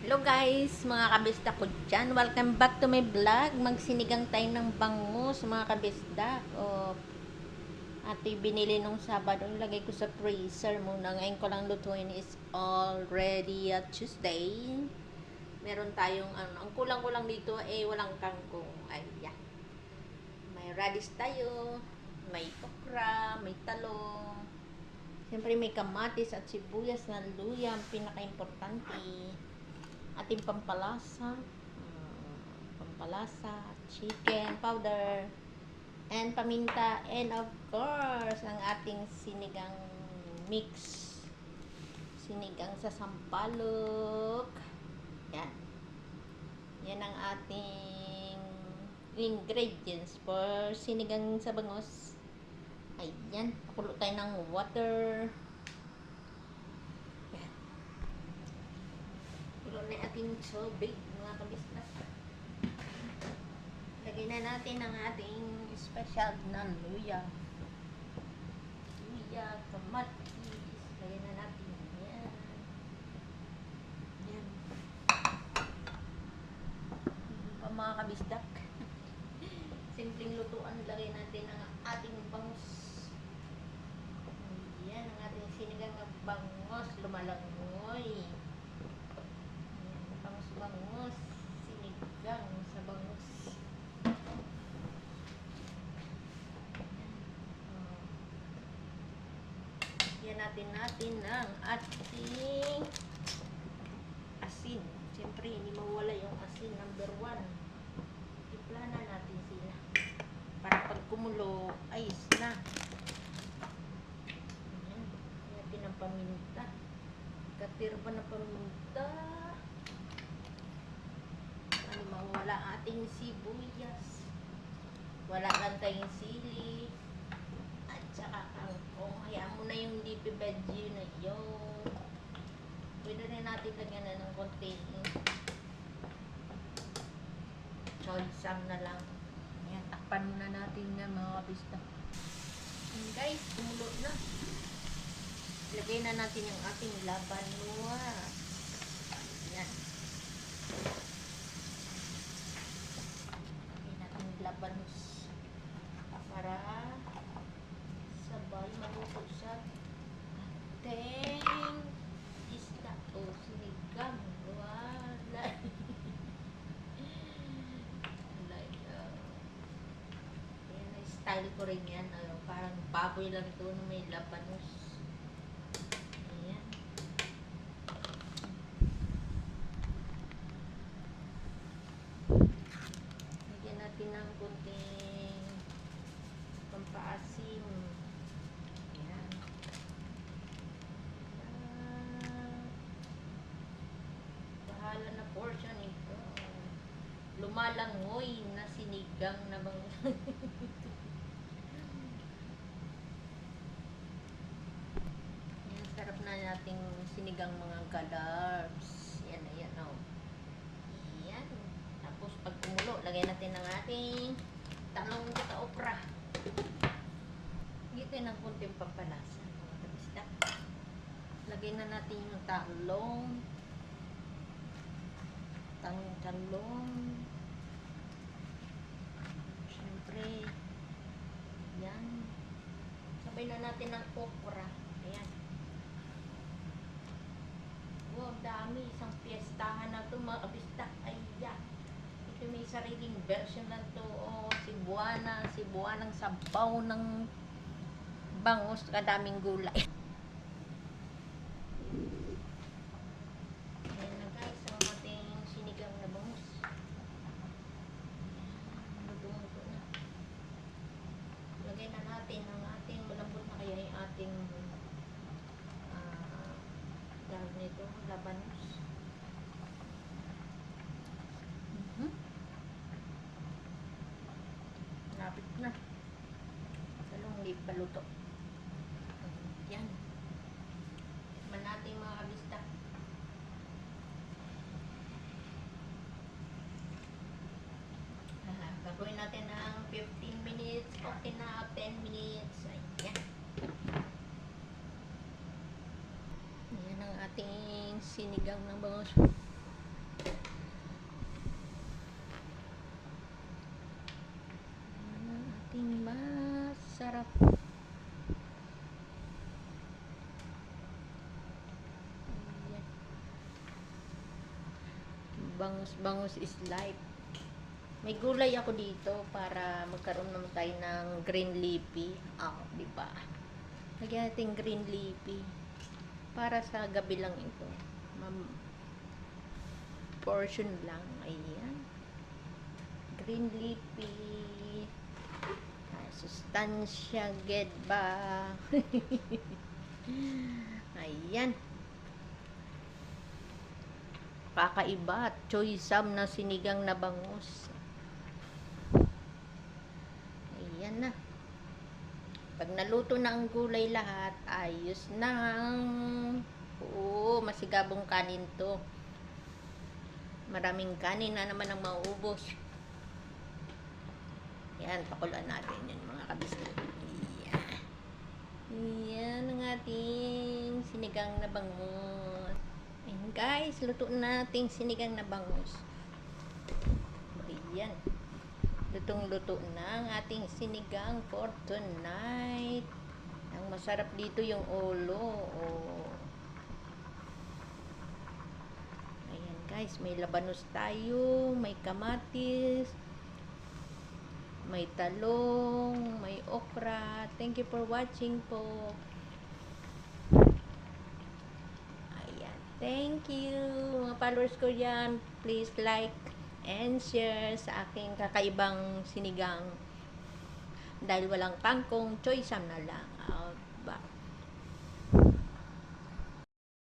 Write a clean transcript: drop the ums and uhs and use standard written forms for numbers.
Hello guys, mga kabisda ko dyan. Welcome back to my vlog. Magsinigang tayo ng bangus, mga kabisda. Ito binili nung Sabado. Lagay ko sa freezer muna. Ngayon ko lang lutuin is already Tuesday. Meron tayong, ang kulang-kulang dito walang kangkong. Ayan. May radish tayo. May okra, may talong. Siyempre may kamatis at sibuyas na luya. Ang pinaka-importante. Ating pampalasa, chicken powder, and paminta, and of course, ang ating sinigang mix, sinigang sa sampalok. Yan. Yan ang ating ingredients for sinigang sa bangus. Ayan. Pakulo tayo ng water. Pulo na ating tubig, mga kabisda. Lagay na natin ang ating special na luya. Luya, kamatis. Lagay na natin yan. Yan. Pa mga kabisdak. Simpleng lutuan. Lagay natin ang ating bangus. Yan, ang ating sinigang na bangus. Lumalangoy. Bangus, sinigang sa bangus. Yan natin ng ating asin. Siyempre, hindi mawala yung asin. Number 1. Iplana natin sila. Para pag kumulo, ayos na. Yan. Natin ang paminta. Katira pa ng paminta. Wala ating sibuyas, wala lang tayong sili, at saka kangkong. Hayaan mo na yung leafy veggie na yun. Pwede rin natin lagyan na ng konti choy sam na lang. Ayan, takpan muna natin na mga kabisda. Guys, kumulo na. Lagay na natin yung ating labanwa. Ayan. Labanos para sabay maluto sa ating isda o sinigang. Wala. Yan, style ko rin yan. Parang baboy lang ito na may labanos. Ayan. Natin ng kunting pampaasim. Ayan. Bahala na portion ito. Lumalangoy na sinigang na bang Ayan, sarap na nating sinigang mga galarbs. Yan, ayan, oh. Ayan. Tapos pag kumulo, lagay natin ng ating talong sa okra. Higit ng kunting pampalasa. Mga kabisda. Lagay na natin yung talong. Talong. Siyempre. Yan. Sabay na natin ng okra. Ayan. Wow, dami. Isang piyestahan na ito mga kabisda. Ayan. Ito may sariling version lang to. Cebuanang sabaw ng bangus. Kadaming gulay. Ayan na guys. Ang ating sinigang na bangus. Luto na. Lagay na natin ang ating malambot na kaya yung ating dahil nito, labanos. Lapit na. Talong hindi pa luto. Yan. Tikman natin mga kabisda. Gagawin natin ng 15 minutes. Okay na, 10 minutes. Ayan. Yan ang ating sinigang ng bangus. sarap. Ayan. Bangus is life. May gulay ako dito para magkaroon naman tayo ng green leafy. Di ba? Lagyan natin green leafy. Para sa gabi lang ito. Portion lang. Ayan. Green leafy. Sustansya get ba? Ayan. Kakaiba. Choy-sam na sinigang na bangus. Ayan na. Pag naluto na ang gulay lahat, ayos na. Oo, masigabong kanin to. Maraming kanin na naman ang mauubos. Yan, pakulan natin yan mga kabisnes. Yan. Yan ang ating sinigang na bangus. Ayan guys, luto na ating sinigang na bangus. Ayan. Lutong-luto na ang ating sinigang for tonight. Ang masarap dito yung ulo. Ayan guys, may labanos tayo, may kamatis, may talong, may okra. Thank you for watching po. Ayan, thank you mga followers ko dyan. Please like and share sa aking kakaibang sinigang dahil walang kangkong, choy-sam na lang.